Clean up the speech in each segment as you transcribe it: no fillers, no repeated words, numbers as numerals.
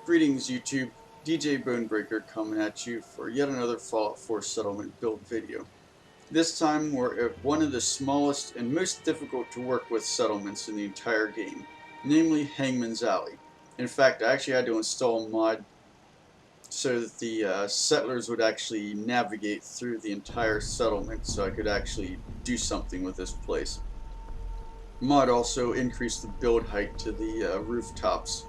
Greetings YouTube, DJ Bonebreaker coming at you for yet another Fallout 4 settlement build video. This time we're at one of the smallest and most difficult to work with settlements in the entire game, namely Hangman's Alley. In fact, I actually had to install a mod so that the settlers would actually navigate through the entire settlement so I could actually do something with this place. The mod also increased the build height to the rooftops,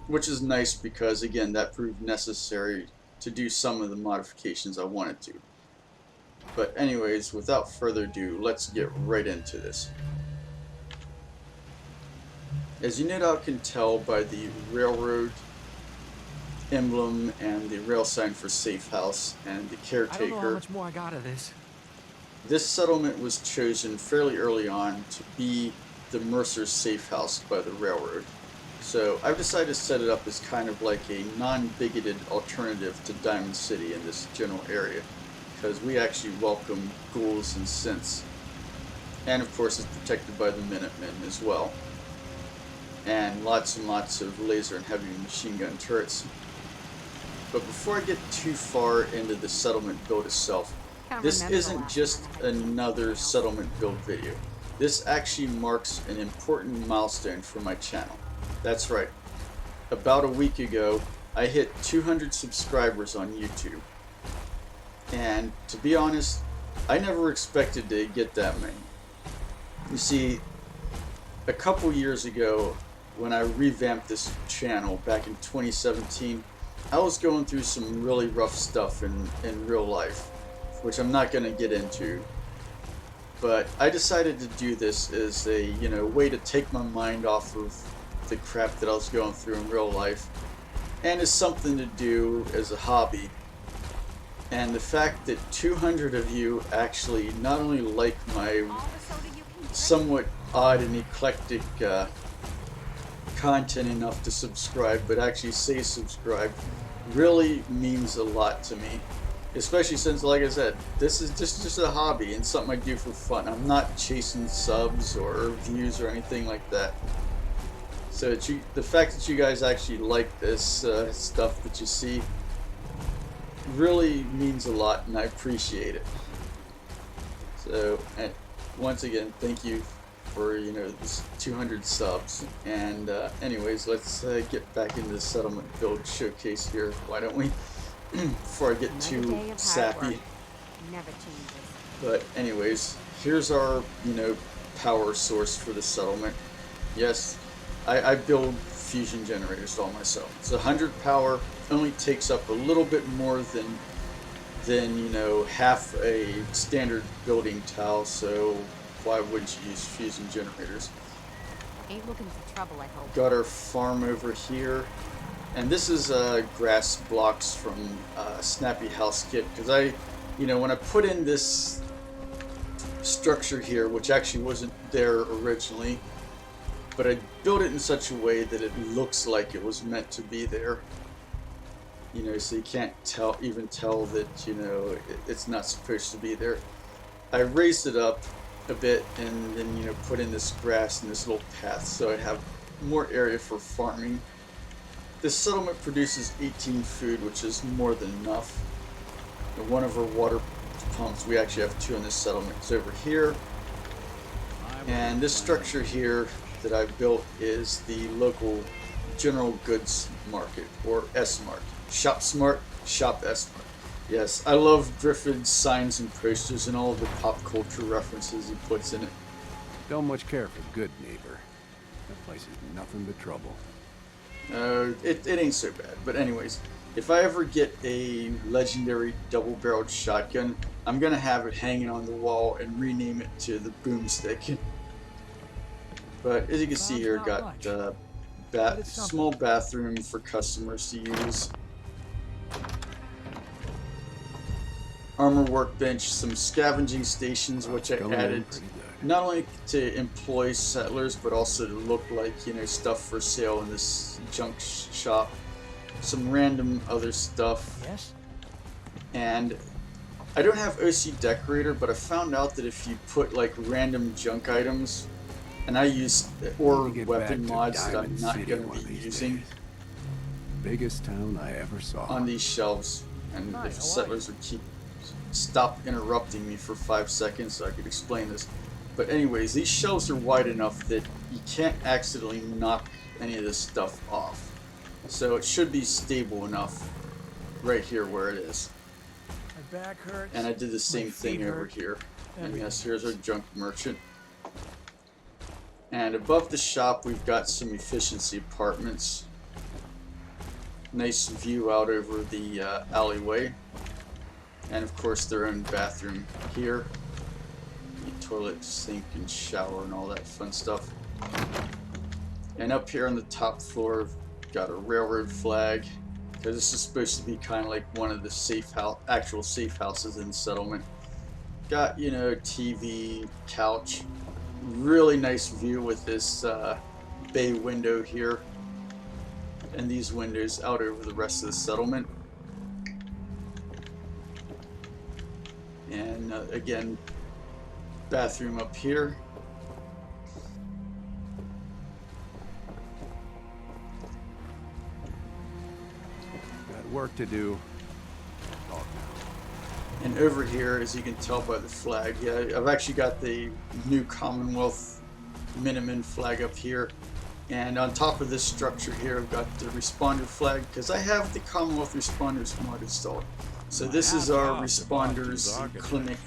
which is nice because, again, that proved necessary to do some of the modifications I wanted to. But anyways, without further ado, let's get right into this. As you no doubt can tell by the railroad emblem and the rail sign for safe house and the caretaker, I don't know how much more I got of this. This settlement was chosen fairly early on to be the Mercer's safe house by the railroad. So I've decided to set it up as kind of like a non-bigoted alternative to Diamond City in this general area, because we actually welcome ghouls and synths. And of course it's protected by the Minutemen as well. And lots of laser and heavy machine gun turrets. But before I get too far into the settlement build itself, this isn't just another settlement build video. This actually marks an important milestone for my channel. That's right. About a week ago, I hit 200 subscribers on YouTube. And to be honest, I never expected to get that many. You see, a couple years ago, when I revamped this channel back in 2017, I was going through some really rough stuff in real life, which I'm not going to get into. But I decided to do this as a, way to take my mind off of the crap that I was going through in real life, and as something to do as a hobby. And the fact that 200 of you actually not only like my somewhat odd and eclectic content enough to subscribe, but actually say subscribe, really means a lot to me. Especially since, like I said, this is just a hobby and something I do for fun. I'm not chasing subs or views or anything like that. So the fact that you guys actually like this stuff that you see really means a lot, and I appreciate it. So, and once again, thank you for this 200 subs. And anyways, let's get back into the settlement build showcase here. Why don't we? Before I get too sappy. But anyways, here's our power source for the settlement. Yes, I build fusion generators all myself. It's 100 power, only takes up a little bit more than half a standard building tile, so why wouldn't you use fusion generators? Ain't looking for trouble, I hope. Got our farm over here, and this is grass blocks from Snappy House Kit, because when I put in this structure here, which actually wasn't there originally, but I built it in such a way that it looks like it was meant to be there. So you can't even tell that it's not supposed to be there. I raised it up a bit and then put in this grass and this little path so I have more area for farming. This settlement produces 18 food, which is more than enough. And one of our water pumps, we actually have 2 in this settlement, is over here. And this structure here that I built is the local general goods market, or S-Mart. Shop Smart, Shop S-Mart. Yes, I love Griffin's signs and posters and all of the pop culture references he puts in it. Don't much care for good neighbor. That place is nothing but trouble. It ain't so bad. But anyways, if I ever get a legendary double-barreled shotgun, I'm gonna have it hanging on the wall and rename it to the Boomstick. But as you can see here, got small bathroom for customers to use. Armor workbench, some scavenging stations, which I added not only to employ settlers, but also to look like stuff for sale in this junk shop. Some random other stuff. Yes. And I don't have OC Decorator, but I found out that if you put like random junk items, and I use or weapon mods that I'm not going to be using, biggest town I ever saw. on these shelves. And Hi, if how are settlers would stop interrupting me for 5 seconds so I could explain this. But anyways, these shelves are wide enough that you can't accidentally knock any of this stuff off. So it should be stable enough right here where it is. My back hurts. And I did the same thing feet over hurt. here. And Everything yes, here's our hurts. junk merchant. And above the shop, we've got some efficiency apartments. Nice view out over the alleyway. And of course, their own bathroom here. Toilet, sink, and shower, and all that fun stuff. And up here on the top floor, we've got a railroad flag. Because this is supposed to be kind of like one of the actual safe houses in the settlement. Got, you know, TV, couch. Really nice view with this bay window here. And these windows out over the rest of the settlement. And again, bathroom up here. Got work to do. Talk now. And over here, as you can tell by the flag, yeah, I've actually got the new Commonwealth Minutemen flag up here. And on top of this structure here, I've got the responder flag, because I have the Commonwealth Responders mod installed. So this is our responders clinic,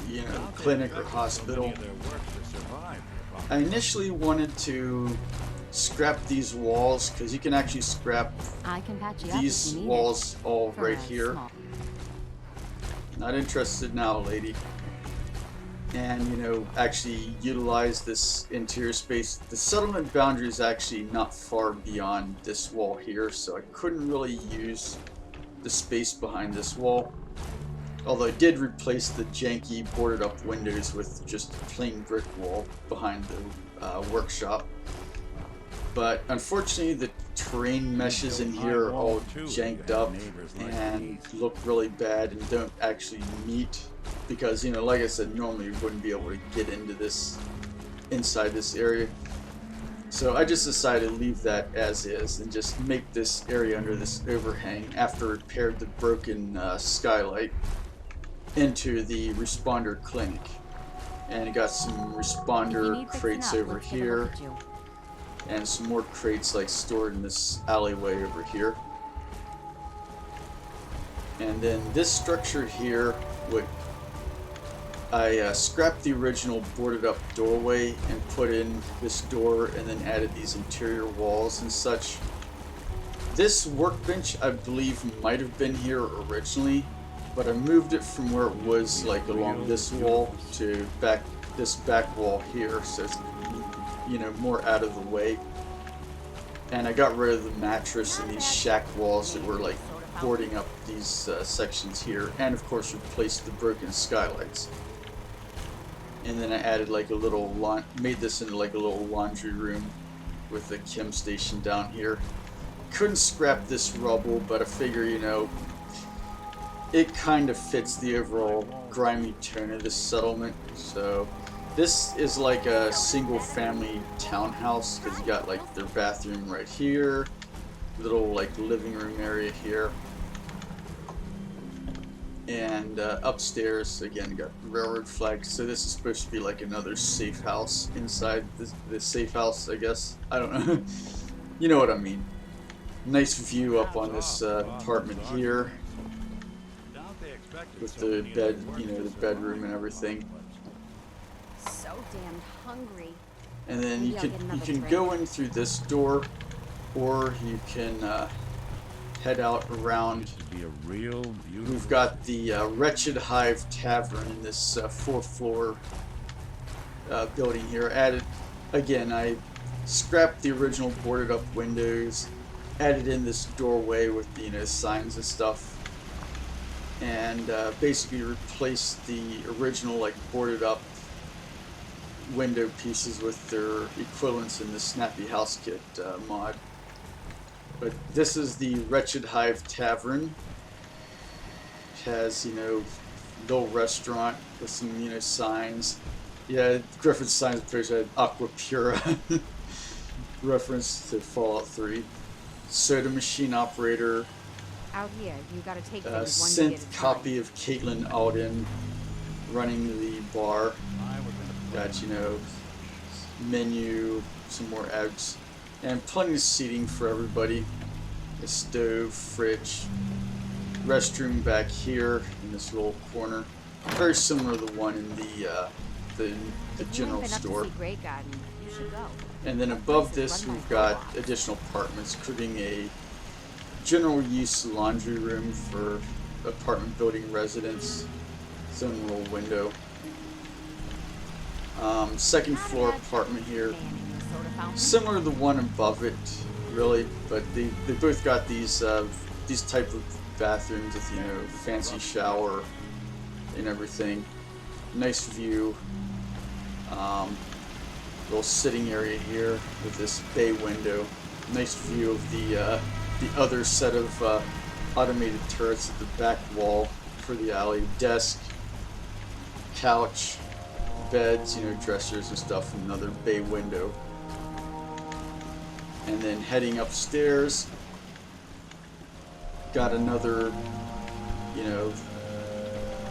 you know, clinic or hospital. I initially wanted to scrap these walls, because you can actually scrap I can patch you up if these you need walls all it. For right a here. small- Not interested now, lady. And, you know, actually utilize this interior space. The settlement boundary is actually not far beyond this wall here, so I couldn't really use the space behind this wall. Although I did replace the janky boarded up windows with just a plain brick wall behind the workshop. But unfortunately, the terrain meshes in here are all janked up and look really bad and don't actually meet, because, you know, like I said, normally you wouldn't be able to get into this inside this area. So I just decided to leave that as is and just make this area under this overhang, after I repaired the broken skylight, into the responder clinic. And I got some If you responder need fixing crates up, over let's take a here. look at you. And some more crates like stored in this alleyway over here. And then this structure here, what I scrapped the original boarded up doorway and put in this door, and then added these interior walls and such. This workbench, I believe, might have been here originally, but I moved it from where it was, like along this wall, to this back wall here, so it's, you know, more out of the way. And I got rid of the mattress and these shack walls that were like boarding up these sections here, and of course replaced the broken skylights. And then I added like a little made this into like a little laundry room with a chem station down here. Couldn't scrap this rubble, but I figure, you know, it kind of fits the overall grimy tone of this settlement. So this is like a single family townhouse, because you got like their bathroom right here, little like living room area here, and upstairs again got railroad flags. So this is supposed to be like another safe house inside this safe house, I guess. I don't know. You know what I mean. Nice view up on this apartment here with the bed, you know, the bedroom and everything. So damn hungry. And then you Maybe I'll can get you another can drink. go in through this door, or you can head out around. Be a real beautiful. We've got the Wretched Hive Tavern in this 4th floor building here. Added again, I scrapped the original boarded up windows, added in this doorway with, you know, signs and stuff, and basically replaced the original like boarded up window pieces with their equivalents in the Snappy House Kit mod. But this is the Wretched Hive Tavern. It has, you know, little restaurant with some, you know, signs. Yeah, Griffith's signs pretty sure had Aqua Pura reference to Fallout 3. soda machine operator, Out here, you gotta take a things one day at synth a copy time. of Caitlin Alden running the bar. Got, you know, menu, some more ads, and plenty of seating for everybody. A stove, fridge, restroom back here in this little corner. Very similar to the one in the If you general ain't been store. up to see Great Garden, you should go. And then That above place this, is run we've by got robots. additional apartments, including a general use laundry room for apartment building residents. Its own little window. Second floor apartment here. Similar to the one above it, really, but they both got these type of bathrooms with, you know, fancy shower and everything. Nice view. Little sitting area here with this bay window. Nice view of the other set of automated turrets at the back wall for the alley. Desk, couch, beds, you know, dressers and stuff. Another bay window. And then heading upstairs, got another, you know,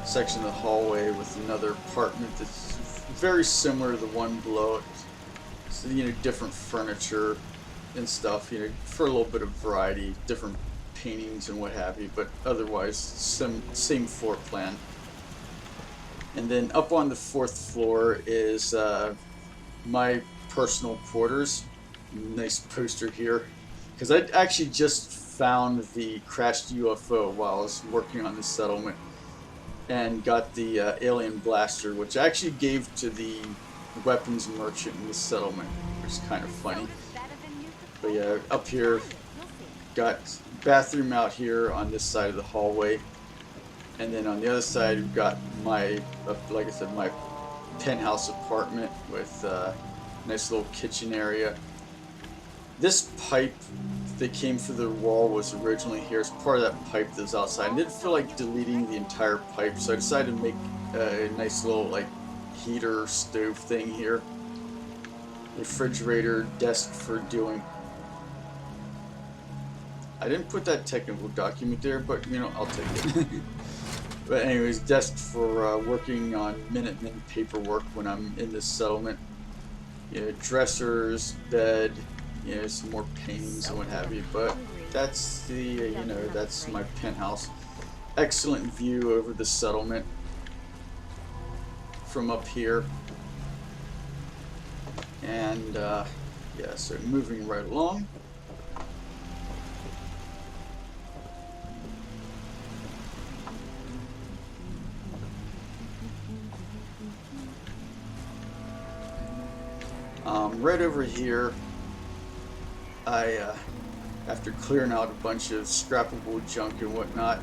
section of the hallway with another apartment that's very similar to the one below it. So, you know, different furniture and stuff, you know, for a little bit of variety, different paintings and what have you, but otherwise same floor plan. And then up on the 4th floor is my personal quarters. Nice poster here, because I actually just found the crashed UFO while I was working on the settlement, and got the alien blaster, which I actually gave to the weapons merchant in the settlement, which is kind of funny. But yeah, up here, got bathroom out here on this side of the hallway, and then on the other side we've got my, like I said, my penthouse apartment with a nice little kitchen area. This pipe that came through the wall was originally here. It's part of that pipe that's outside. I didn't feel like deleting the entire pipe, so I decided to make a nice little like heater stove thing here. Refrigerator, desk for doing. I didn't put that technical document there, but you know, I'll take it. But anyways, desk for working on Minutemen paperwork when I'm in this settlement. You know, dressers, bed, you know, some more paintings and what have you. But that's the, you know, that's my penthouse. Excellent view over the settlement from up here. And yeah, so moving right along. Right over here, after clearing out a bunch of scrappable junk and whatnot,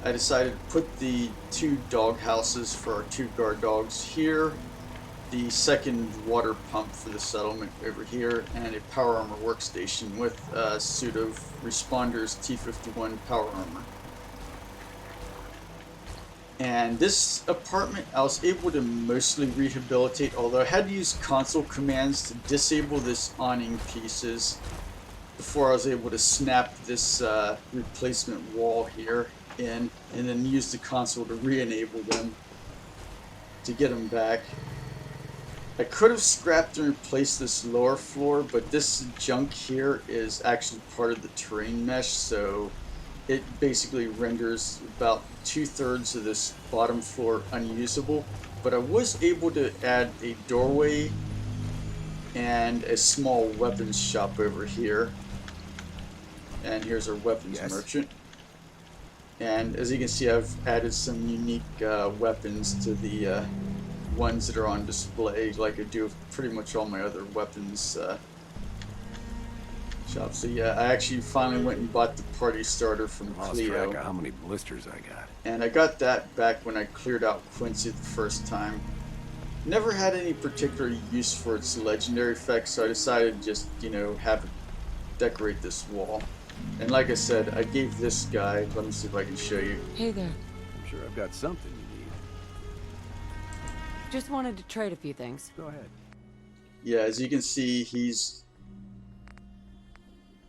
I decided to put the 2 dog houses for our 2 guard dogs here, the second water pump for the settlement over here, and a power armor workstation with a suit of Responders T-51 power armor. And this apartment I was able to mostly rehabilitate, although I had to use console commands to disable this awning pieces before I was able to snap this replacement wall here in, and then use the console to re-enable them to get them back. I could have scrapped and replaced this lower floor, but this junk here is actually part of the terrain mesh, so it basically renders about 2/3 of this bottom floor unusable. But I was able to add a doorway and a small weapons shop over here. And here's our weapons merchant. And as you can see, I've added some unique weapons to the ones that are on display, like I do with pretty much all my other weapons shops. So yeah, I actually finally went and bought the party starter from Lost Cleo. track of how many blisters I got. And I got that back when I cleared out Quincy the first time. Never had any particular use for its legendary effects, so I decided to just, you know, have it decorate this wall. And like I said, I gave this guy, let me see if I can show you. Hey there. I'm sure I've got something you need. Just wanted to trade a few things. Go ahead. Yeah, as you can see, he's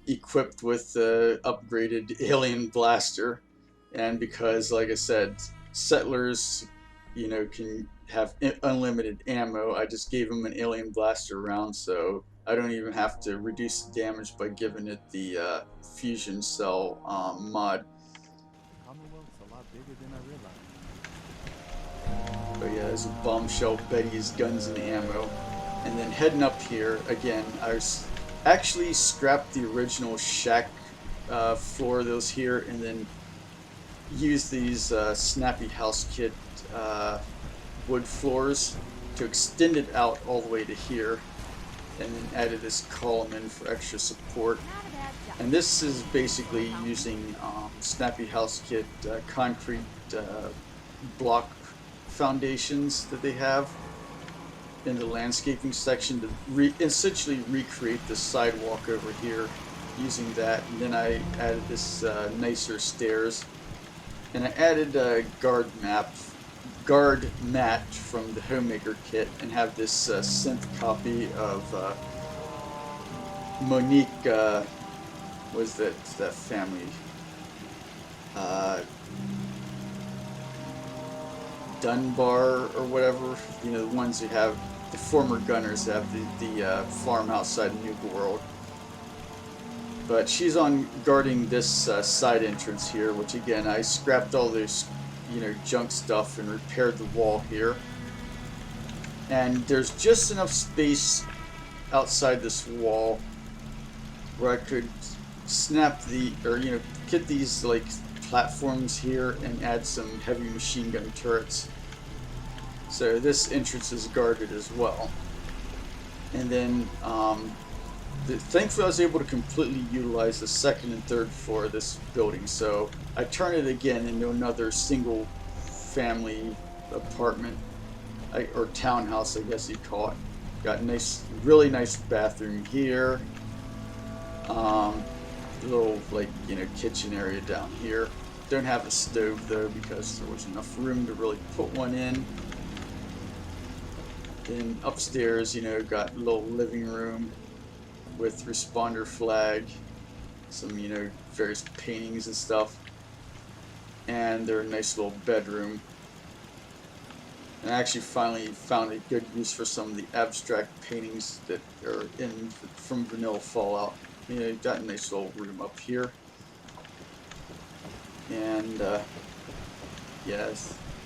equipped with the upgraded alien blaster, and because, like I said, settlers, you know, can have unlimited ammo, I just gave them an alien blaster round, so I don't even have to reduce the damage by giving it the fusion cell mod. Commonwealth's a lot bigger than I realized. But yeah, there's a bombshell Betty's guns and ammo. And then heading up here, again, I actually scrapped the original shack floor that was here, and then used these Snappy House Kit wood floors to extend it out all the way to here, and then added this column in for extra support. And this is basically using Snappy House Kit concrete block foundations that they have in the landscaping section to essentially recreate the sidewalk over here using that. And then I added this nicer stairs, and I added a guard mat from the Homemaker kit, and have this synth copy of Monique, was that family? Dunbar or whatever, you know, the ones who have the former gunners that have the farm outside of Nuka World. But she's on guarding this side entrance here, which again, I scrapped all this, you know, junk stuff and repaired the wall here. And there's just enough space outside this wall where I could snap get these like platforms here and add some heavy machine gun turrets. So this entrance is guarded as well. And then thankfully I was able to completely utilize the second and third floor of this building, so I turned it again into another single family apartment, or townhouse I guess you'd call it. Got a really nice bathroom here, little, like, you know, kitchen area down here. Don't have a stove though because there was enough room to really put one in. Then upstairs, you know, got a little living room with responder flag, some, you know, various paintings and stuff, and their nice little bedroom. And I actually finally found a good use for some of the abstract paintings that are from Vanilla Fallout. You know, got a nice little room up here. And yeah,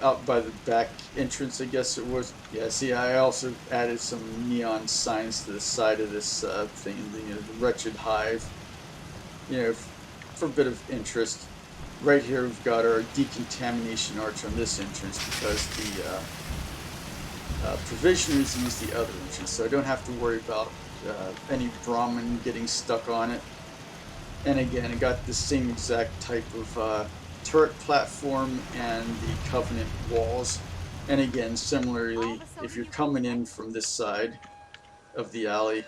out by the back entrance, I guess it was. Yeah, see, I also added some neon signs to the side of this thing, you know, the Wretched Hive, you know, for a bit of interest. Right here we've got our decontamination arch on this entrance because the provisioners use the other entrance, so I don't have to worry about any Brahmin getting stuck on it. And again, I got the same exact type of turret platform and the Covenant walls. And again, similarly, if you're coming in from this side of the alley,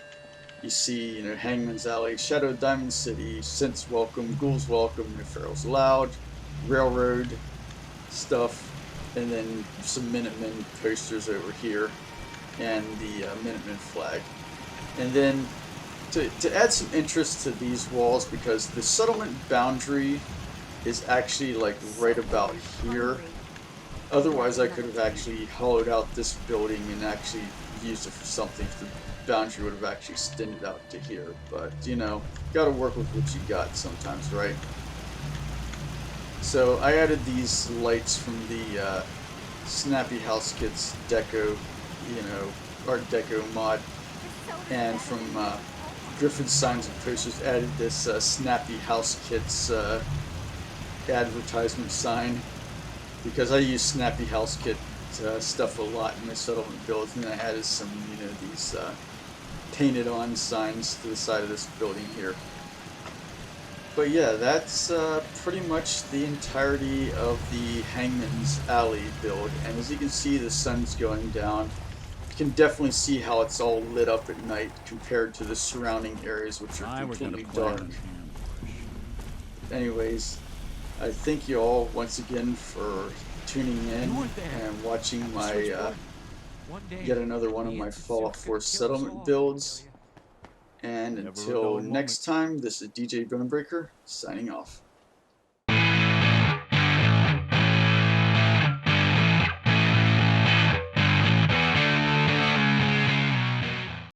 you see, you know, Hangman's Alley, Shadow Diamond City, Synths Welcome, Ghouls Welcome, No Ferals Allowed, Railroad stuff, and then some Minutemen posters over here, and the Minutemen flag. And then to add some interest to these walls, because the settlement boundary is actually like right about here. Otherwise I could have actually hollowed out this building and actually used it for something. The boundary would have actually extended out to here, but you know, gotta work with what you got sometimes, right? So I added these lights from the Snappy House Kit's Deco, you know, Art Deco mod, and from Griffin's Signs and Posters added this Snappy House Kit's advertisement sign, because I use Snappy House Kit stuff a lot in my settlement builds, and then I added some, you know, these painted on signs to the side of this building here. But yeah, that's pretty much the entirety of the Hangman's Alley build, and as you can see, the sun's going down. You can definitely see how it's all lit up at night compared to the surrounding areas, which are completely dark. Anyways, I thank you all once again for tuning in and watching my yet another one of my Fallout 4 settlement builds. And Never a until dull next time, this is DJ Bonebreaker signing off.